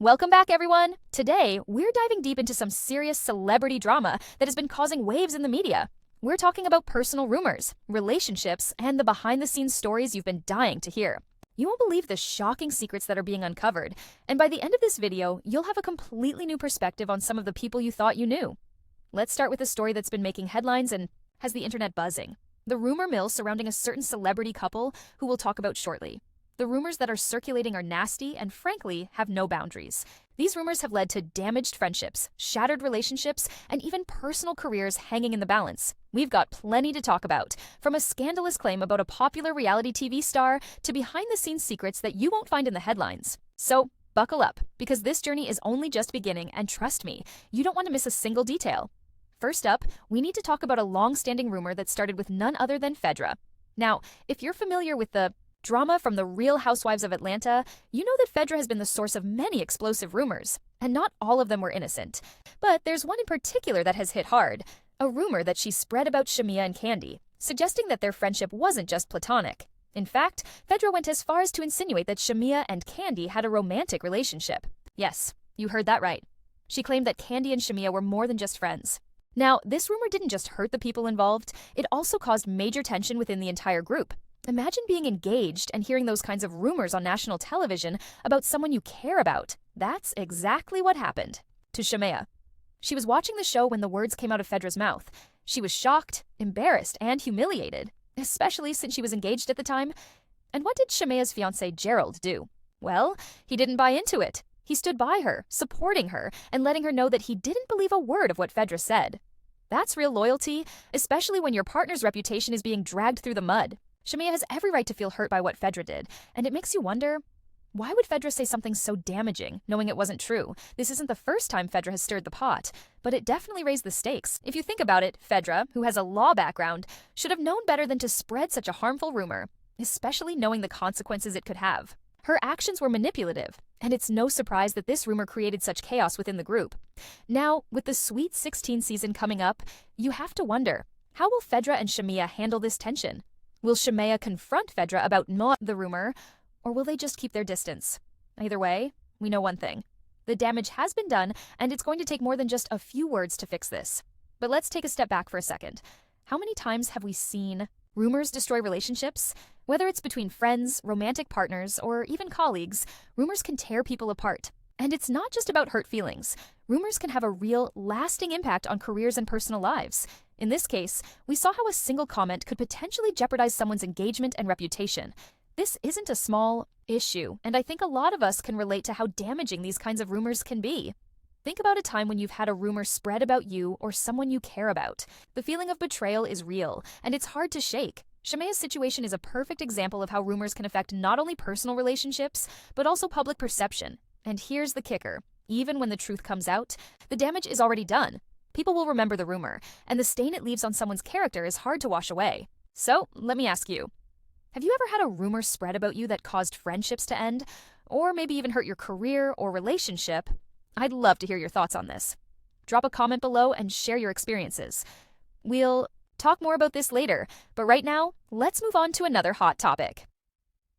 Welcome back, everyone! Today, we're diving deep into some serious celebrity drama that has been causing waves in the media. We're talking about personal rumors, relationships, and the behind-the-scenes stories you've been dying to hear. You won't believe the shocking secrets that are being uncovered, and by the end of this video, you'll have a completely new perspective on some of the people you thought you knew. Let's start with a story that's been making headlines and has the internet buzzing. The rumor mill surrounding a certain celebrity couple who we'll talk about shortly. The rumors that are circulating are nasty and, frankly, have no boundaries. These rumors have led to damaged friendships, shattered relationships, and even personal careers hanging in the balance. We've got plenty to talk about, from a scandalous claim about a popular reality TV star to behind-the-scenes secrets that you won't find in the headlines. So, buckle up, because this journey is only just beginning, and trust me, you don't want to miss a single detail. First up, we need to talk about a long-standing rumor that started with none other than Phaedra. Now, if you're familiar with the drama from the Real Housewives of Atlanta, you know that Phaedra has been the source of many explosive rumors, and not all of them were innocent. But there's one in particular that has hit hard, a rumor that she spread about Shamea and Kandi, suggesting that their friendship wasn't just platonic. In fact, Phaedra went as far as to insinuate that Shamea and Kandi had a romantic relationship. Yes, you heard that right. She claimed that Kandi and Shamea were more than just friends. Now, this rumor didn't just hurt the people involved, it also caused major tension within the entire group. Imagine being engaged and hearing those kinds of rumors on national television about someone you care about. That's exactly what happened to Shamea. She was watching the show when the words came out of Phaedra's mouth. She was shocked, embarrassed, and humiliated, especially since she was engaged at the time. And what did Shamea's fiancé Gerald do? Well, he didn't buy into it. He stood by her, supporting her, and letting her know that he didn't believe a word of what Phaedra said. That's real loyalty, especially when your partner's reputation is being dragged through the mud. Shamea has every right to feel hurt by what Phaedra did, and it makes you wonder, why would Phaedra say something so damaging, knowing it wasn't true? This isn't the first time Phaedra has stirred the pot, but it definitely raised the stakes. If you think about it, Phaedra, who has a law background, should have known better than to spread such a harmful rumor, especially knowing the consequences it could have. Her actions were manipulative, and it's no surprise that this rumor created such chaos within the group. Now, with the Sweet 16 season coming up, you have to wonder, how will Phaedra and Shamea handle this tension? Will Shamea confront Phaedra about not the rumor, or will they just keep their distance? Either way, we know one thing. The damage has been done, and it's going to take more than just a few words to fix this. But let's take a step back for a second. How many times have we seen rumors destroy relationships? Whether it's between friends, romantic partners, or even colleagues, rumors can tear people apart. And it's not just about hurt feelings. Rumors can have a real, lasting impact on careers and personal lives. In this case, we saw how a single comment could potentially jeopardize someone's engagement and reputation. This isn't a small issue, and I think a lot of us can relate to how damaging these kinds of rumors can be. Think about a time when you've had a rumor spread about you or someone you care about. The feeling of betrayal is real, and it's hard to shake. Shamea's situation is a perfect example of how rumors can affect not only personal relationships, but also public perception. And here's the kicker. Even when the truth comes out, the damage is already done. People will remember the rumor, and the stain it leaves on someone's character is hard to wash away. So, let me ask you, have you ever had a rumor spread about you that caused friendships to end, or maybe even hurt your career or relationship? I'd love to hear your thoughts on this. Drop a comment below and share your experiences. We'll talk more about this later, but right now, let's move on to another hot topic.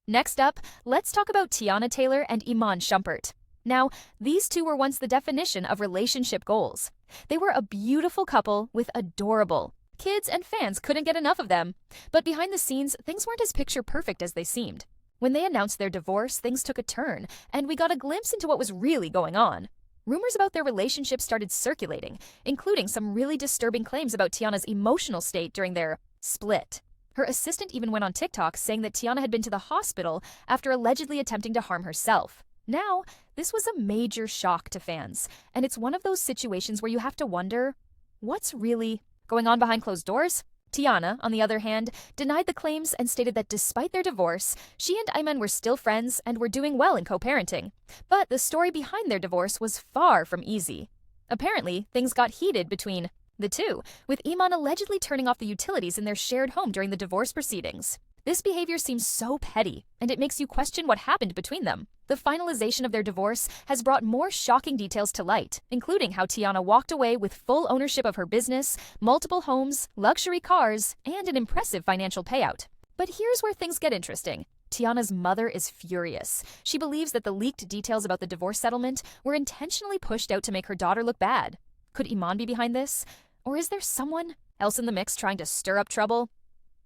Next up, let's talk about Teyana Taylor and Iman Shumpert. Now, these two were once the definition of relationship goals. They were a beautiful couple with adorable kids, and fans couldn't get enough of them. But behind the scenes, things weren't as picture perfect as they seemed. When they announced their divorce, things took a turn, and we got a glimpse into what was really going on. Rumors about their relationship started circulating, including some really disturbing claims about Teyana's emotional state during their split. Her assistant even went on TikTok saying that Teyana had been to the hospital after allegedly attempting to harm herself. Now, this was a major shock to fans, and it's one of those situations where you have to wonder, what's really going on behind closed doors? Teyana, on the other hand, denied the claims and stated that despite their divorce, she and Iman were still friends and were doing well in co-parenting. But the story behind their divorce was far from easy. Apparently, things got heated between the two, with Iman allegedly turning off the utilities in their shared home during the divorce proceedings. This behavior seems so petty, and it makes you question what happened between them. The finalization of their divorce has brought more shocking details to light, including how Teyana walked away with full ownership of her business, multiple homes, luxury cars, and an impressive financial payout. But here's where things get interesting. Tiana's mother is furious. She believes that the leaked details about the divorce settlement were intentionally pushed out to make her daughter look bad. Could Iman be behind this? Or is there someone else in the mix trying to stir up trouble?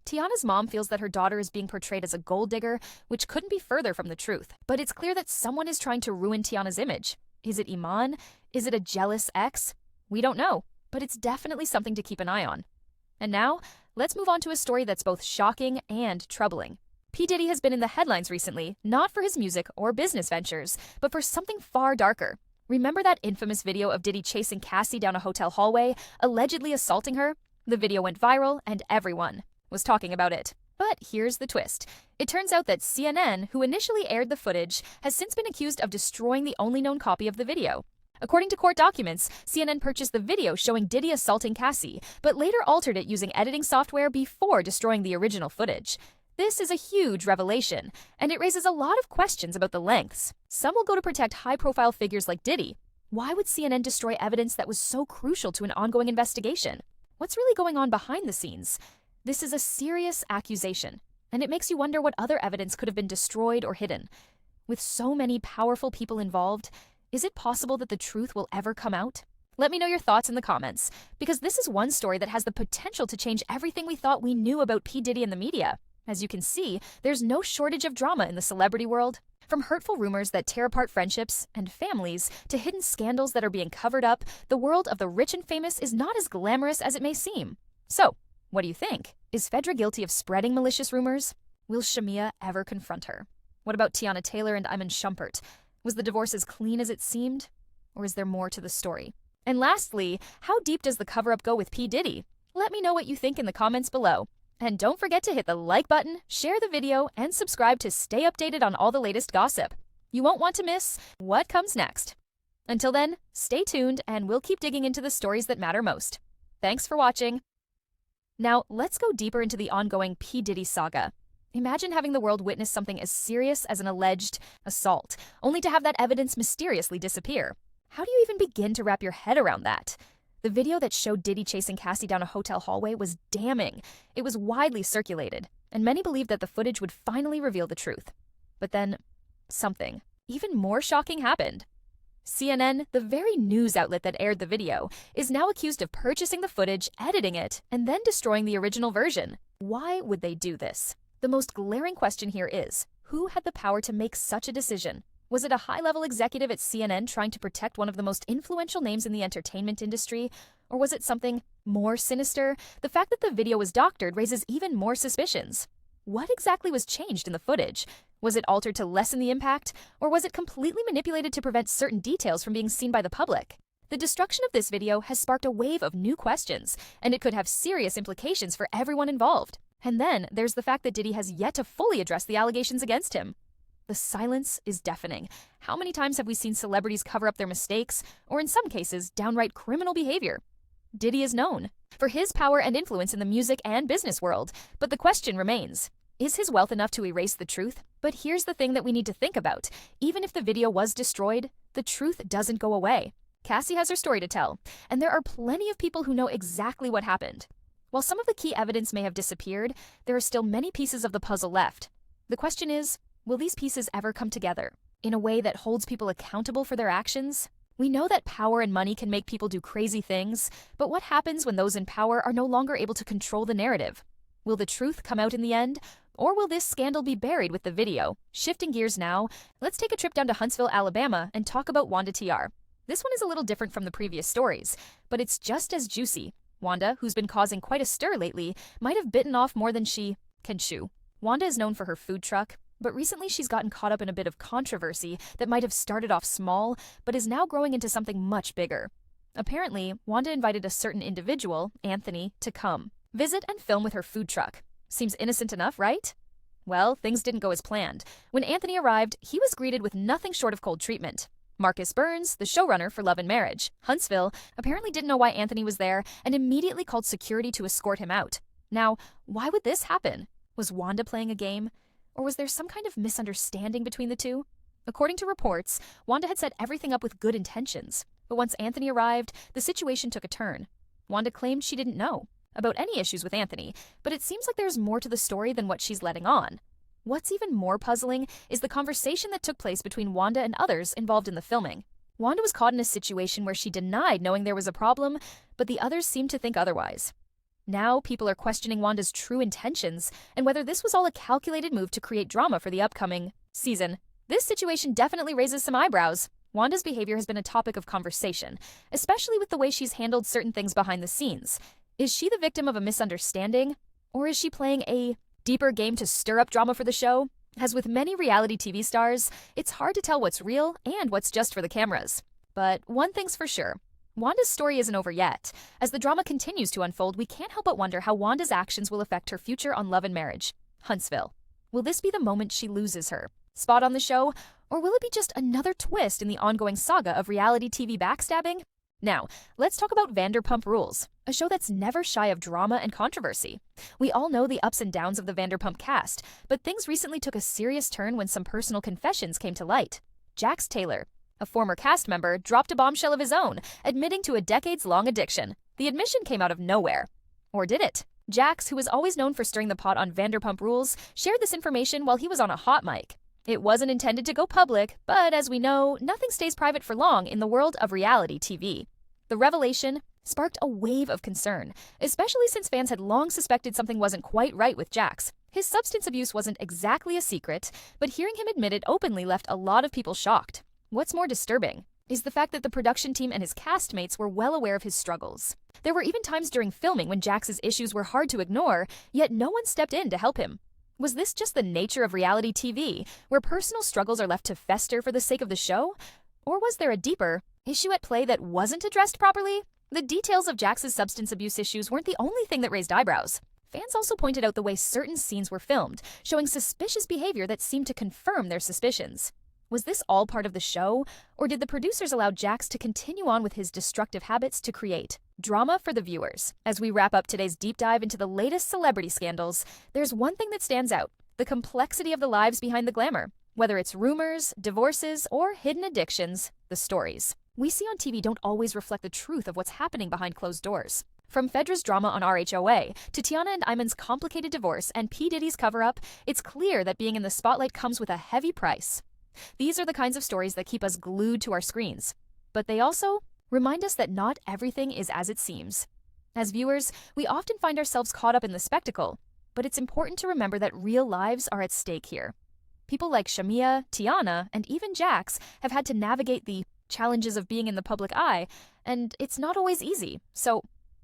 Tiana's mom feels that her daughter is being portrayed as a gold digger, which couldn't be further from the truth. But it's clear that someone is trying to ruin Tiana's image. Is it Iman? Is it a jealous ex? We don't know, but it's definitely something to keep an eye on. And now, let's move on to a story that's both shocking and troubling. P. Diddy has been in the headlines recently, not for his music or business ventures, but for something far darker. Remember that infamous video of Diddy chasing Cassie down a hotel hallway, allegedly assaulting her? The video went viral, and everyone was talking about it. But here's the twist. It turns out that CNN, who initially aired the footage, has since been accused of destroying the only known copy of the video. According to court documents, CNN purchased the video showing Diddy assaulting Cassie, but later altered it using editing software before destroying the original footage. This is a huge revelation, and it raises a lot of questions about the lengths. Some will go to protect high-profile figures like Diddy. Why would CNN destroy evidence that was so crucial to an ongoing investigation? What's really going on behind the scenes? This is a serious accusation, and it makes you wonder what other evidence could have been destroyed or hidden. With so many powerful people involved, is it possible that the truth will ever come out? Let me know your thoughts in the comments, because this is one story that has the potential to change everything we thought we knew about P. Diddy and the media. As you can see, there's no shortage of drama in the celebrity world. From hurtful rumors that tear apart friendships and families to hidden scandals that are being covered up, the world of the rich and famous is not as glamorous as it may seem. So, what do you think? Is Phaedra guilty of spreading malicious rumors? Will Shamia ever confront her? What about Tiana Taylor and Iman Shumpert? Was the divorce as clean as it seemed? Or is there more to the story? And lastly, how deep does the cover-up go with P. Diddy? Let me know what you think in the comments below. And don't forget to hit the like button, share the video, and subscribe to stay updated on all the latest gossip. You won't want to miss what comes next. Until then, stay tuned and we'll keep digging into the stories that matter most. Thanks for watching. Now, let's go deeper into the ongoing P. Diddy saga. Imagine having the world witness something as serious as an alleged assault, only to have that evidence mysteriously disappear. How do you even begin to wrap your head around that? The video that showed Diddy chasing Cassie down a hotel hallway was damning. It was widely circulated, and many believed that the footage would finally reveal the truth. But then, something even more shocking happened. CNN, the very news outlet that aired the video, is now accused of purchasing the footage, editing it, and then destroying the original version. Why would they do this? The most glaring question here is, who had the power to make such a decision? Was it a high-level executive at CNN trying to protect one of the most influential names in the entertainment industry? Or was it something more sinister? The fact that the video was doctored raises even more suspicions. What exactly was changed in the footage? Was it altered to lessen the impact? Or was it completely manipulated to prevent certain details from being seen by the public? The destruction of this video has sparked a wave of new questions, and it could have serious implications for everyone involved. And then there's the fact that Diddy has yet to fully address the allegations against him. The silence is deafening. How many times have we seen celebrities cover up their mistakes, or in some cases, downright criminal behavior? Diddy is known for his power and influence in the music and business world, but the question remains, is his wealth enough to erase the truth? But here's the thing that we need to think about. Even if the video was destroyed, the truth doesn't go away. Cassie has her story to tell, and there are plenty of people who know exactly what happened. While some of the key evidence may have disappeared, there are still many pieces of the puzzle left. The question is, will these pieces ever come together in a way that holds people accountable for their actions? We know that power and money can make people do crazy things, but what happens when those in power are no longer able to control the narrative? Will the truth come out in the end, or will this scandal be buried with the video? Shifting gears now, let's take a trip down to Huntsville, Alabama, and talk about Wanda TR. This one is a little different from the previous stories, but it's just as juicy. Wanda, who's been causing quite a stir lately, might have bitten off more than she can chew. Wanda is known for her food truck, but recently she's gotten caught up in a bit of controversy that might have started off small, but is now growing into something much bigger. Apparently, Wanda invited a certain individual, Anthony, to come visit and film with her food truck. Seems innocent enough, right? Well, things didn't go as planned. When Anthony arrived, he was greeted with nothing short of cold treatment. Marcus Burns, the showrunner for Love and Marriage, Huntsville, apparently didn't know why Anthony was there and immediately called security to escort him out. Now, why would this happen? Was Wanda playing a game? Or was there some kind of misunderstanding between the two? According to reports, Wanda had set everything up with good intentions. But once Anthony arrived, the situation took a turn. Wanda claimed she didn't know about any issues with Anthony, but it seems like there's more to the story than what she's letting on. What's even more puzzling is the conversation that took place between Wanda and others involved in the filming. Wanda was caught in a situation where she denied knowing there was a problem, but the others seemed to think otherwise. Now, people are questioning Wanda's true intentions and whether this was all a calculated move to create drama for the upcoming season. This situation definitely raises some eyebrows. Wanda's behavior has been a topic of conversation, especially with the way she's handled certain things behind the scenes. Is she the victim of a misunderstanding? Or is she playing a deeper game to stir up drama for the show? As with many reality TV stars, it's hard to tell what's real and what's just for the cameras. But one thing's for sure. Wanda's story isn't over yet. As the drama continues to unfold, we can't help but wonder how Wanda's actions will affect her future on Love and Marriage. Huntsville. Will this be the moment she loses her spot on the show? Or will it be just another twist in the ongoing saga of reality TV backstabbing? Now, let's talk about Vanderpump Rules, a show that's never shy of drama and controversy. We all know the ups and downs of the Vanderpump cast, but things recently took a serious turn when some personal confessions came to light. Jax Taylor, a former cast member, dropped a bombshell of his own, admitting to a decades-long addiction. The admission came out of nowhere. Or did it? Jax, who was always known for stirring the pot on Vanderpump Rules, shared this information while he was on a hot mic. It wasn't intended to go public, but as we know, nothing stays private for long in the world of reality TV. The revelation sparked a wave of concern, especially since fans had long suspected something wasn't quite right with Jax. His substance abuse wasn't exactly a secret, but hearing him admit it openly left a lot of people shocked. What's more disturbing is the fact that the production team and his castmates were well aware of his struggles. There were even times during filming when Jax's issues were hard to ignore, yet no one stepped in to help him. Was this just the nature of reality TV, where personal struggles are left to fester for the sake of the show? Or was there a deeper issue at play that wasn't addressed properly? The details of Jax's substance abuse issues weren't the only thing that raised eyebrows. Fans also pointed out the way certain scenes were filmed, showing suspicious behavior that seemed to confirm their suspicions. Was this all part of the show, or did the producers allow Jax to continue on with his destructive habits to create drama for the viewers? As we wrap up today's deep dive into the latest celebrity scandals, there's one thing that stands out: the complexity of the lives behind the glamour. Whether it's rumors, divorces, or hidden addictions, the stories we see on TV don't always reflect the truth of what's happening behind closed doors. From Phaedra's drama on RHOA to Tiana and Iman's complicated divorce and P. Diddy's cover-up, it's clear that being in the spotlight comes with a heavy price. These are the kinds of stories that keep us glued to our screens. But they also remind us that not everything is as it seems. As viewers, we often find ourselves caught up in the spectacle, but it's important to remember that real lives are at stake here. People like Shamia, Tiana, and even Jax have had to navigate the challenges of being in the public eye, and it's not always easy. So,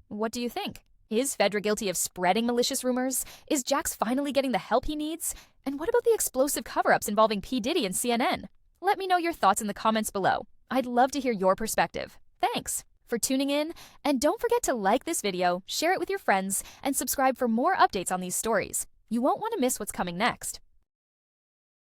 what do you think? Is Phaedra guilty of spreading malicious rumors? Is Jax finally getting the help he needs? And what about the explosive cover-ups involving P. Diddy and CNN? Let me know your thoughts in the comments below. I'd love to hear your perspective. Thanks for tuning in, and don't forget to like this video, share it with your friends, and subscribe for more updates on these stories. You won't want to miss what's coming next.